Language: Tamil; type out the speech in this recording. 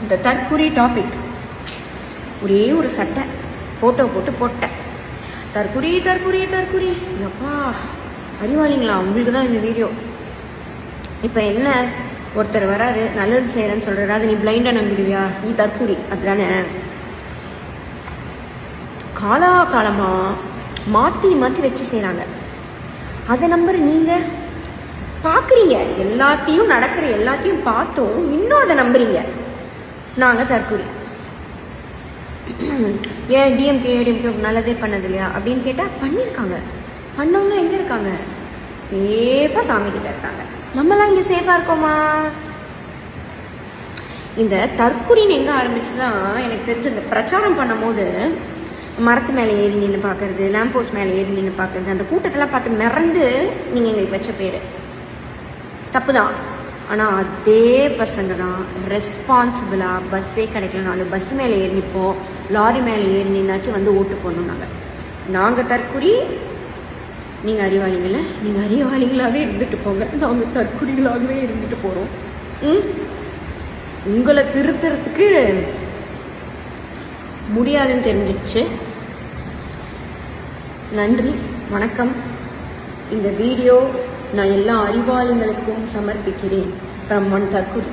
இந்த தற்குறி டாபிக் ஒரே ஒரு சட்டை ஃபோட்டோ போட்டு போட்டேன். தற்குறி தற்குறி தற்குறி, எப்பா அறிவாளிங்களா உங்களுக்கு தான் இந்த வீடியோ. இப்போ என்ன, ஒருத்தர் வராரு நல்லது செய்கிறேன்னு சொல்கிறாரு, அது நீ பிளைண்டாக நம்பிடுவியா? நீ தற்குறி அப்படிதானே? காலாகாலமாக மாற்றி மாற்றி வச்சு செய்கிறாங்க, அதை நம்புற நீங்கள் பார்க்குறீங்க, எல்லாத்தையும் நடக்கிற எல்லாத்தையும் பார்த்தும் இன்னும் அதை நம்புறீங்க. நாங்கள் தற்குறி. ஏன் டிஎம்கே ஏடிஎம்கே நல்லதே பண்ணது இல்லையா அப்படின்னு கேட்டால் பண்ணியிருக்காங்க. பண்ணவங்க எங்கே இருக்காங்க? சேஃபாக சாமி கிட்ட இருக்காங்க. நம்மளாம் இங்கே சேஃபாக இருக்கோமா? இந்த தற்குறின்னு எங்கே ஆரம்பிச்சுதான் எனக்கு தெரிஞ்சு, இந்த பிரச்சாரம் பண்ணும் போது மரத்து மேலே ஏறி நின்று பார்க்கறது, லேம்ப் போஸ்ட் மேலே ஏறி நின்று பார்க்கறது, அந்த கூட்டத்தெல்லாம் பார்த்து மிரண்டு நீங்கள் எங்களுக்கு வச்ச பேர் தப்பு தான். ஆனால் அதே பசங்க தான் ரெஸ்பான்சிபிளாக பஸ்ஸே கிடைக்கலனாலும் பஸ் மேலே ஏறி நிற்போம், லாரி மேலே ஏறி நின்னாச்சும் வந்து ஓட்டு போடணும். நாங்கள் தற்குறி, நீங்கள் அறிவாளிங்கள, நீங்கள் அறிவாளிகளாகவே இருந்துட்டு போங்க, நாங்கள் தற்குறிகளாகவே இருந்துட்டு போகிறோம். உங்களை திருத்துறதுக்கு முடியாதுன்னு தெரிஞ்சிடுச்சு. நன்றி, வணக்கம். இந்த வீடியோ நான் எல்லா அறிவாளிகளுக்கும் சமர்ப்பிக்கிறேன். From one தற்குறி.